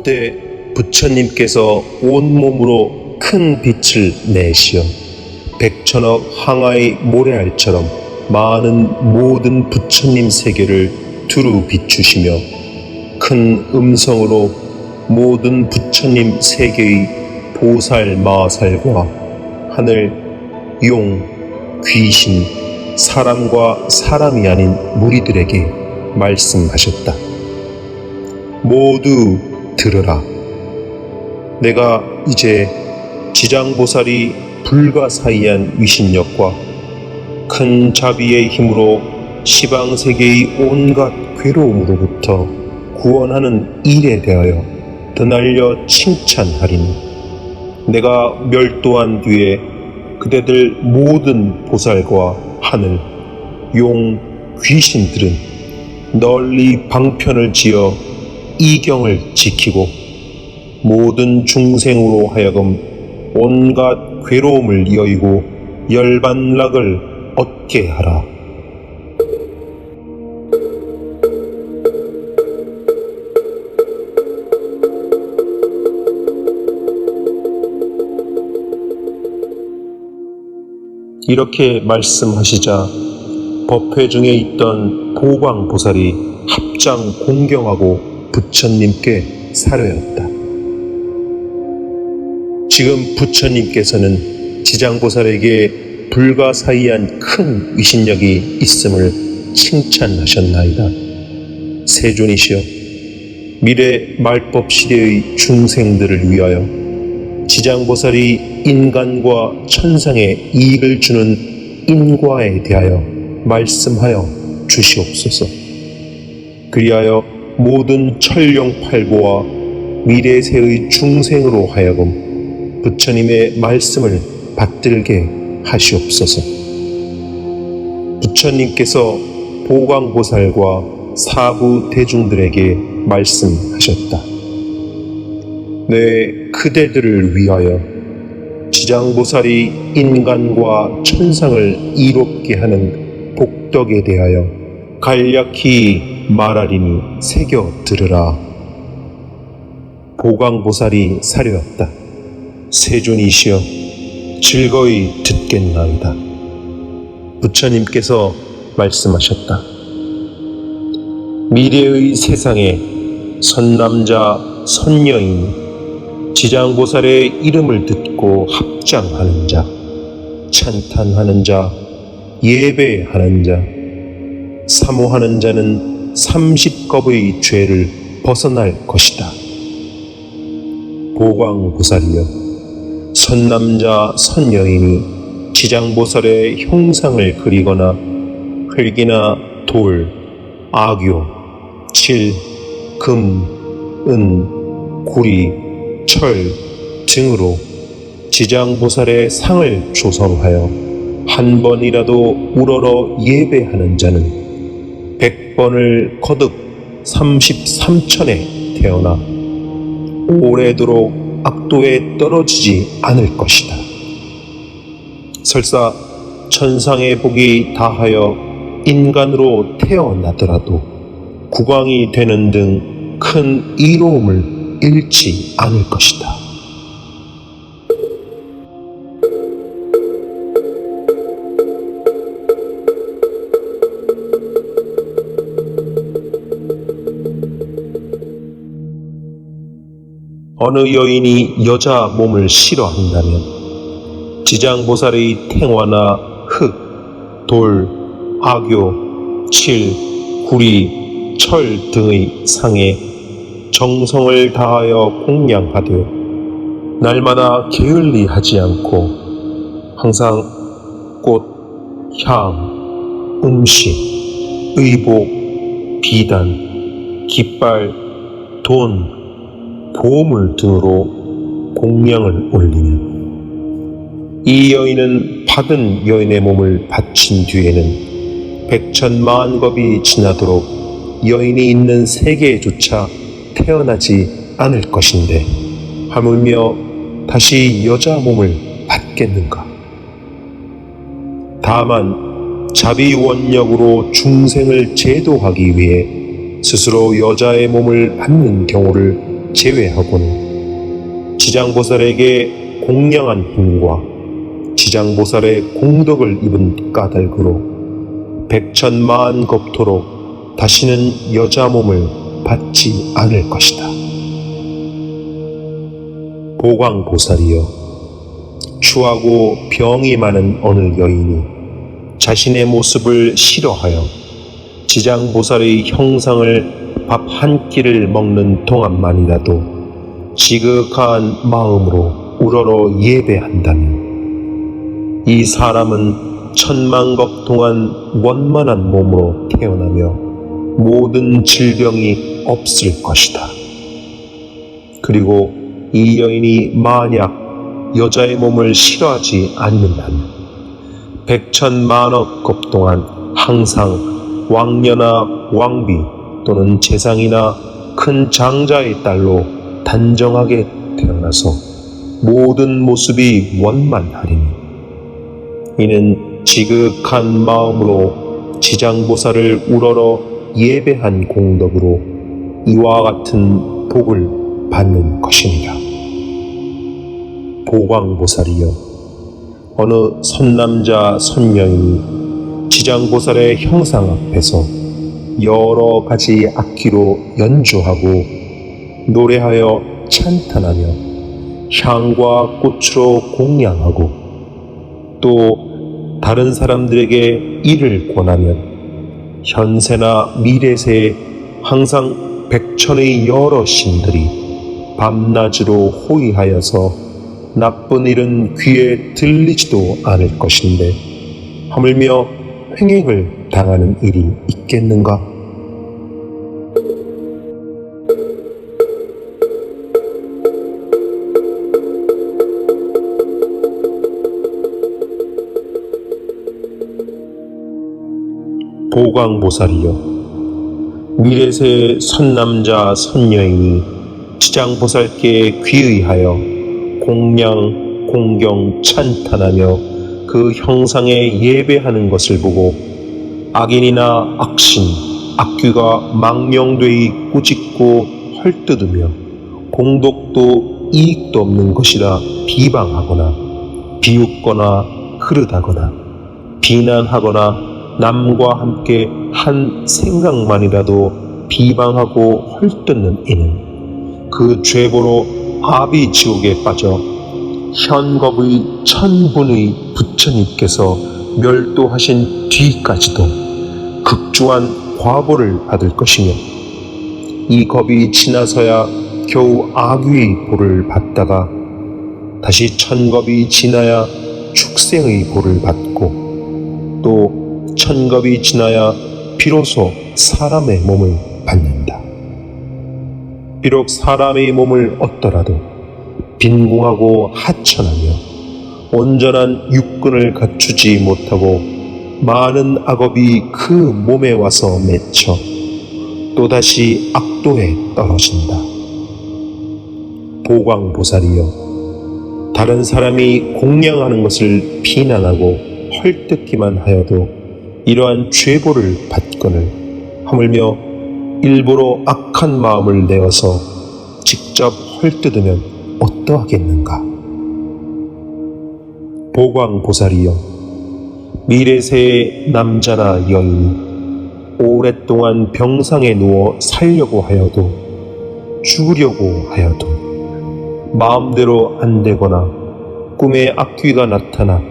그때 부처님께서 온몸으로 큰 빛을 내시어 백천억 항아의 모래알처럼 많은 모든 부처님 세계를 두루 비추시며 큰 음성으로 모든 부처님 세계의 보살 마살과 하늘, 용, 귀신, 사람과 사람이 아닌 무리들에게 말씀하셨다. 모두 들으라. 내가 이제 지장보살이 불가사의한 위신력과 큰 자비의 힘으로 시방세계의 온갖 괴로움으로부터 구원하는 일에 대하여 드날려 칭찬하리니, 내가 멸도한 뒤에 그대들 모든 보살과 하늘, 용, 귀신들은 널리 방편을 지어 이경을 지키고 모든 중생으로 하여금 온갖 괴로움을 여의고 열반락을 얻게 하라. 이렇게 말씀하시자 법회 중에 있던 보광보살이 합장 공경하고 부처님께 사려였다. 지금 부처님께서는 지장보살에게 불가사의한 큰 위신력이 있음을 칭찬하셨나이다. 세존이시여, 미래 말법 시대의 중생들을 위하여 지장보살이 인간과 천상에 이익을 주는 인과에 대하여 말씀하여 주시옵소서. 그리하여 모든 천룡팔보와 미래세의 중생으로 하여금 부처님의 말씀을 받들게 하시옵소서. 부처님께서 보광보살과 사부 대중들에게 말씀하셨다. 내 그대들을 위하여 지장보살이 인간과 천상을 이롭게 하는 복덕에 대하여 간략히 말하리니 새겨 들으라. 보광보살이 사려였다. 세존이시여, 즐거이 듣겠나이다. 부처님께서 말씀하셨다. 미래의 세상에 선남자, 선여인이 지장보살의 이름을 듣고 합장하는 자, 찬탄하는 자, 예배하는 자, 사모하는 자는 30겁의 죄를 벗어날 것이다. 보광보살이여, 선남자, 선여인이 지장보살의 형상을 그리거나 흙이나 돌, 악교, 칠, 금, 은, 구리, 철 등으로 지장보살의 상을 조성하여 한 번이라도 우러러 예배하는 자는 100번을 거듭 33천에 태어나 오래도록 악도에 떨어지지 않을 것이다. 설사 천상의 복이 다하여 인간으로 태어나더라도 국왕이 되는 등 큰 이로움을 잃지 않을 것이다. 어느 여인이 여자 몸을 싫어한다면 지장보살의 탱화나 흙, 돌, 악교, 칠, 구리, 철 등의 상에 정성을 다하여 공양하되 날마다 게을리 하지 않고 항상 꽃, 향, 음식, 의복, 비단, 깃발, 돈, 보물 등으로 공양을 올리면 이 여인은 받은 여인의 몸을 바친 뒤에는 백천만겁이 지나도록 여인이 있는 세계조차 태어나지 않을 것인데 하물며 다시 여자 몸을 받겠는가? 다만 자비원력으로 중생을 제도하기 위해 스스로 여자의 몸을 받는 경우를 제외하고는 지장보살에게 공양한 힘과 지장보살의 공덕을 입은 까닭으로 백천만 겁토록 다시는 여자 몸을 받지 않을 것이다. 보광보살이여, 추하고 병이 많은 어느 여인이 자신의 모습을 싫어하여 지장보살의 형상을 밥 한 끼를 먹는 동안만이라도 지극한 마음으로 우러러 예배한다면 이 사람은 천만겁 동안 원만한 몸으로 태어나며 모든 질병이 없을 것이다. 그리고 이 여인이 만약 여자의 몸을 싫어하지 않는다면 백천만억 겁 동안 항상 왕녀나 왕비 또는 재상이나 큰 장자의 딸로 단정하게 태어나서 모든 모습이 원만하리니 이는 지극한 마음으로 지장보살을 우러러 예배한 공덕으로 이와 같은 복을 받는 것입니다. 보광보살이여, 어느 선남자 선녀인이 지장보살의 형상 앞에서 여러 가지 악기로 연주하고 노래하여 찬탄하며 향과 꽃으로 공양하고 또 다른 사람들에게 이를 권하면 현세나 미래세에 항상 백천의 여러 신들이 밤낮으로 호위하여서 나쁜 일은 귀에 들리지도 않을 것인데 하물며 횡행을 당하는 일이 있겠는가? 보광보살이여, 미래세 선남자 선녀인이 지장보살께 귀의하여 공양, 공경, 찬탄하며 그 형상에 예배하는 것을 보고 악인이나 악신, 악귀가 망령되이 꾸짖고 헐뜯으며 공덕도 이익도 없는 것이라 비방하거나 비웃거나 흐르다거나 비난하거나 남과 함께 한 생각만이라도 비방하고 헐뜯는 이는 그 죄보로 아비지옥에 빠져 현겁의 천분의 부처님께서 멸도하신 뒤까지도 극주한 과보를 받을 것이며 이 겁이 지나서야 겨우 악귀의 보를 받다가 다시 천겁이 지나야 축생의 보를 받고 또 천겁이 지나야 비로소 사람의 몸을 받는다. 비록 사람의 몸을 얻더라도 빈궁하고 하천하며 온전한 육근을 갖추지 못하고 많은 악업이 그 몸에 와서 맺혀 또다시 악도에 떨어진다. 보광보살이여, 다른 사람이 공양하는 것을 비난하고 헐뜯기만 하여도 이러한 죄보를 받거늘 하물며 일부러 악한 마음을 내어서 직접 헐뜯으면 어떠하겠는가? 보광보살이여, 미래세의 남자나 여인이 오랫동안 병상에 누워 살려고 하여도 죽으려고 하여도 마음대로 안 되거나 꿈에 악귀가 나타나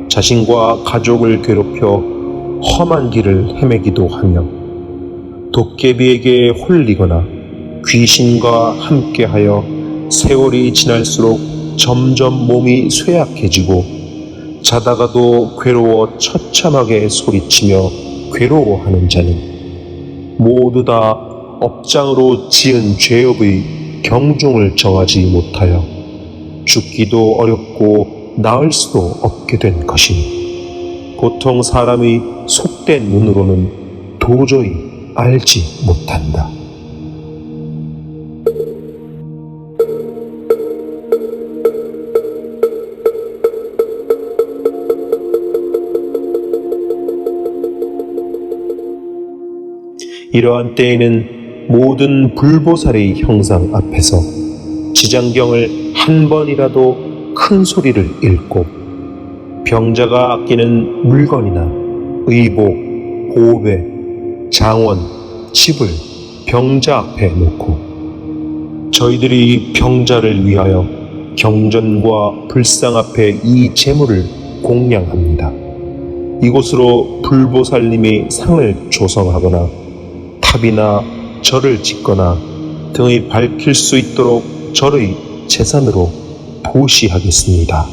자신과 가족을 괴롭혀 험한 길을 헤매기도 하며 도깨비에게 홀리거나 귀신과 함께하여 세월이 지날수록 점점 몸이 쇠약해지고 자다가도 괴로워 처참하게 소리치며 괴로워하는 자는 모두 다 업장으로 지은 죄업의 경종을 정하지 못하여 죽기도 어렵고 나을 수도 없게 된 것이니 보통 사람의 속된 눈으로는 도저히 알지 못한다. 이러한 때에는 모든 불보살의 형상 앞에서 지장경을 한 번이라도 큰 소리를 읽고 병자가 아끼는 물건이나 의복, 보배, 장원, 집을 병자 앞에 놓고 저희들이 병자를 위하여 경전과 불상 앞에 이 제물을 공양합니다. 이곳으로 불보살님이 상을 조성하거나 탑이나 절을 짓거나 등의 밝힐 수 있도록 절의 재산으로 보시하겠습니다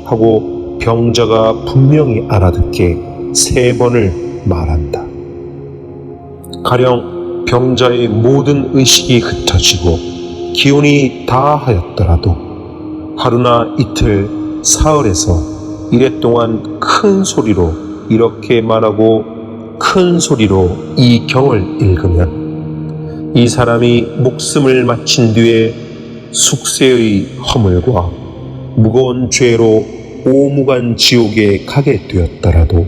하고 병자가 분명히 알아듣게 3번을 말한다. 가령 병자의 모든 의식이 흩어지고 기운이 다하였더라도 하루나 이틀, 사흘에서 이래 동안 큰 소리로 이렇게 말하고 큰 소리로 이 경을 읽으면 이 사람이 목숨을 마친 뒤에 숙세의 허물과 무거운 죄로 오무간 지옥에 가게 되었더라도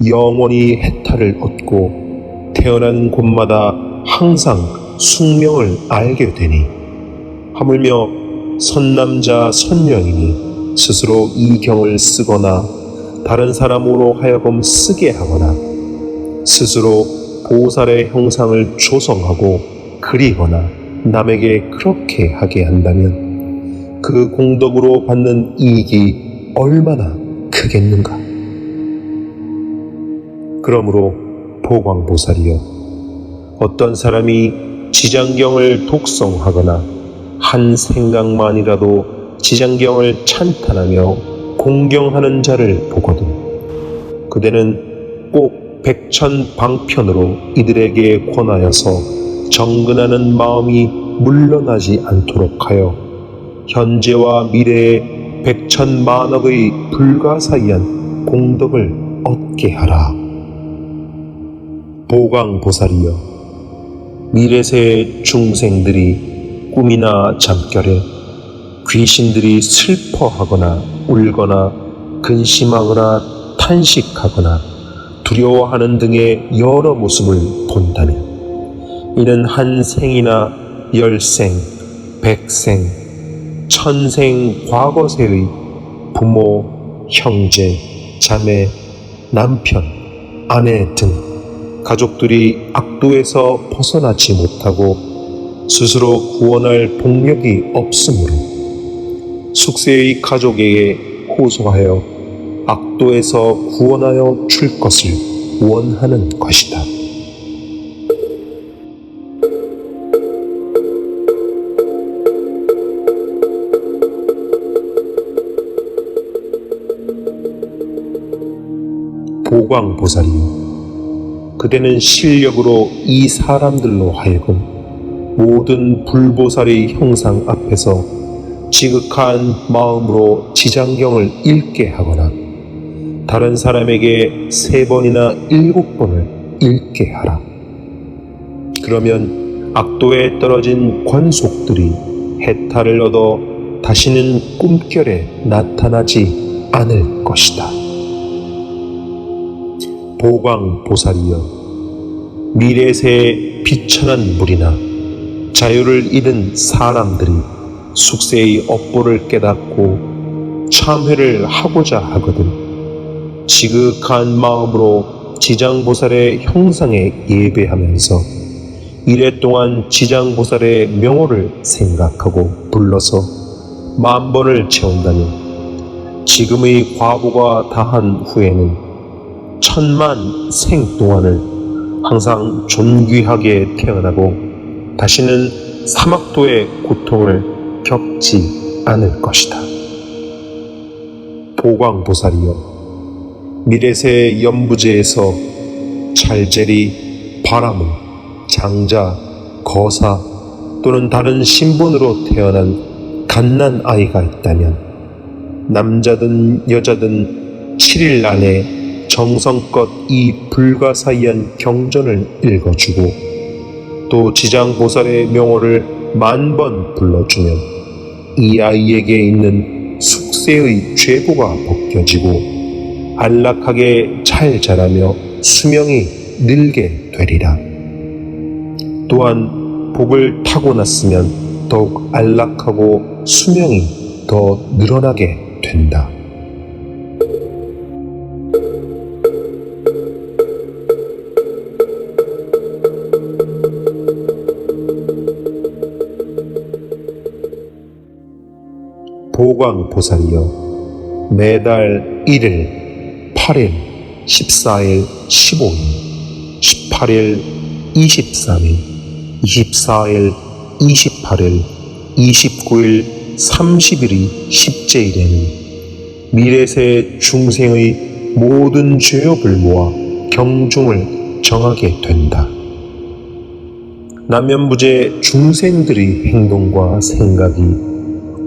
영원히 해탈을 얻고 태어난 곳마다 항상 숙명을 알게 되니 하물며 선남자 선녀이니 스스로 이 경을 쓰거나 다른 사람으로 하여금 쓰게 하거나 스스로 보살의 형상을 조성하고 그리거나 남에게 그렇게 하게 한다면 그 공덕으로 받는 이익이 얼마나 크겠는가. 그러므로 보광보살이여, 어떤 사람이 지장경을 독송하거나 한 생각만이라도 지장경을 찬탄하며 공경하는 자를 보거든 그대는 꼭 백천방편으로 이들에게 권하여서 정근하는 마음이 물러나지 않도록 하여 현재와 미래의 백천만억의 불가사의한 공덕을 얻게 하라. 보광보살이여, 미래세의 중생들이 꿈이나 잠결에 귀신들이 슬퍼하거나 울거나 근심하거나 탄식하거나 두려워하는 등의 여러 모습을 본다면 이는 한 생이나 10생, 100생, 1000생 과거세의 부모, 형제, 자매, 남편, 아내 등 가족들이 악도에서 벗어나지 못하고 스스로 구원할 복력이 없으므로 숙세의 가족에게 호소하여 악도에서 구원하여 줄 것을 원하는 것이다. 보광보살이여, 그대는 실력으로 이 사람들로 하여금 모든 불보살의 형상 앞에서 지극한 마음으로 지장경을 읽게 하거나 다른 사람에게 3번이나 7번을 읽게 하라. 그러면 악도에 떨어진 관속들이 해탈을 얻어 다시는 꿈결에 나타나지 않을 것이다. 보광보살이여, 미래세의 비천한 물이나 자유를 잃은 사람들이 숙세의 업보를 깨닫고 참회를 하고자 하거든 지극한 마음으로 지장보살의 형상에 예배하면서 이래 동안 지장보살의 명호를 생각하고 불러서 10,000번을 채운다면 지금의 과보가 다한 후에는 1000만 생 동안을 항상 존귀하게 태어나고 다시는 사막도의 고통을 겪지 않을 것이다. 보광보살이여, 미래세 연부제에서 찰제리, 바라문, 장자, 거사 또는 다른 신분으로 태어난 갓난 아이가 있다면 남자든 여자든 7일 안에 정성껏 이 불가사의한 경전을 읽어주고 또 지장보살의 명호를 10,000번 불러주면 이 아이에게 있는 숙세의 죄고가 벗겨지고 안락하게 잘 자라며 수명이 늘게 되리라. 또한 복을 타고났으면 더욱 안락하고 수명이 더 늘어나게 된다. 보광보살이여, 매달 1일, 8일, 14일, 15일, 18일, 23일, 24일, 28일, 29일, 30일이 십제일에는 미래세 중생의 모든 죄업을 모아 경중을 정하게 된다. 남면부재 중생들의 행동과 생각이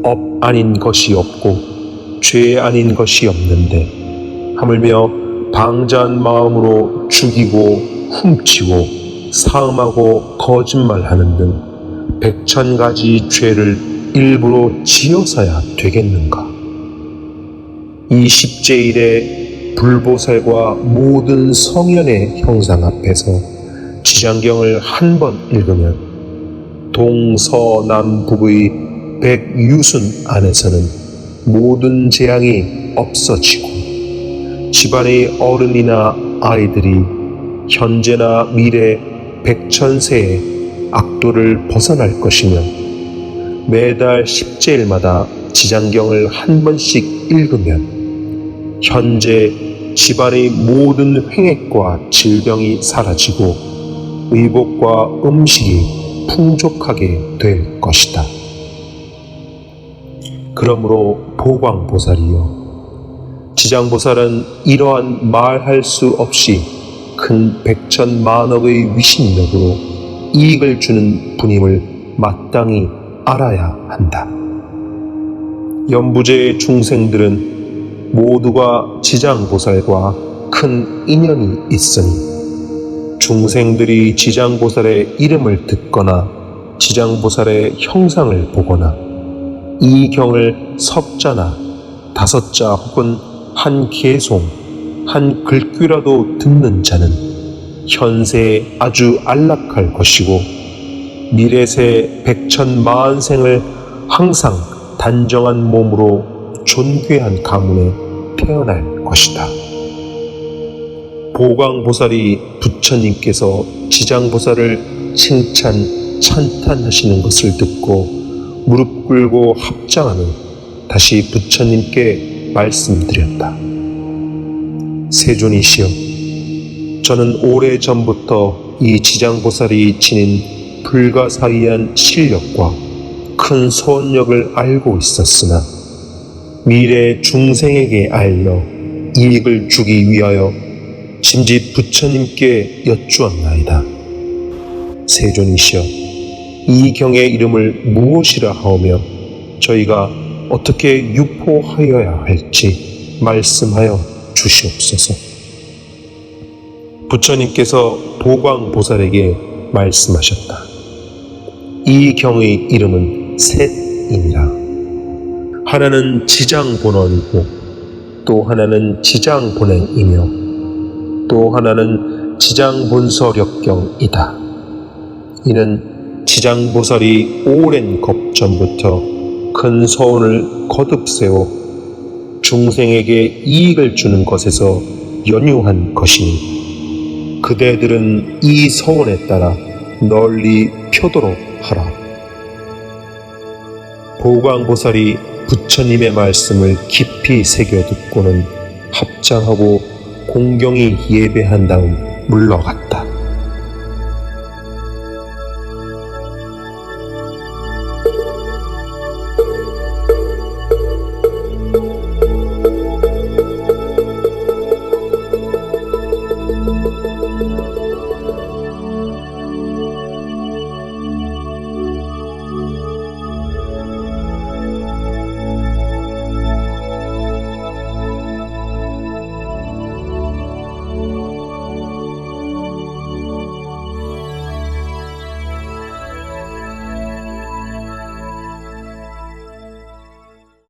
업 아닌 것이 없고 죄 아닌 것이 없는데, 하물며 방자한 마음으로 죽이고 훔치고 사음하고 거짓말하는 등 백천가지 죄를 일부러 지어서야 되겠는가? 이 십제일에 불보살과 모든 성현의 형상 앞에서 지장경을 한 번 읽으면 동서남북의 백유순 안에서는 모든 재앙이 없어지고 집안의 어른이나 아이들이 현재나 미래 백천세의 악도를 벗어날 것이며, 매달 십제일마다 지장경을 한 번씩 읽으면 현재 집안의 모든 횡액과 질병이 사라지고 의복과 음식이 풍족하게 될 것이다. 그러므로 보광보살이여, 지장보살은 이러한 말할 수 없이 큰 백천만억의 위신력으로 이익을 주는 분임을 마땅히 알아야 한다. 연부제의 중생들은 모두가 지장보살과 큰 인연이 있으니 중생들이 지장보살의 이름을 듣거나 지장보살의 형상을 보거나 이 경을 석자나 다섯자 혹은 한 개송, 한 글귀라도 듣는 자는 현세에 아주 안락할 것이고 미래세 백천만생을 항상 단정한 몸으로 존귀한 가문에 태어날 것이다. 보광보살이 부처님께서 지장보살을 칭찬, 찬탄하시는 것을 듣고 무릎 꿇고 합장하며 다시 부처님께 말씀드렸다. 세존이시여, 저는 오래전부터 이 지장보살이 지닌 불가사의한 실력과 큰 소원력을 알고 있었으나 미래 중생에게 알려 이익을 주기 위하여 짐짓 부처님께 여쭈었나이다. 세존이시여, 이 경의 이름을 무엇이라 하오며 저희가 어떻게 유포하여야 할지 말씀하여 주시옵소서. 부처님께서 보광보살에게 말씀하셨다. 이 경의 이름은 셋이니라. 하나는 지장본원이고 또 하나는 지장본행이며 또 하나는 지장본서력경이다. 이는 지장보살이 오랜 겁전부터 큰 소원을 거듭세워 중생에게 이익을 주는 것에서 연유한 것이니 그대들은 이 소원에 따라 널리 펴도록 하라. 보광보살이 부처님의 말씀을 깊이 새겨 듣고는 합장하고 공경히 예배한 다음 물러갔다.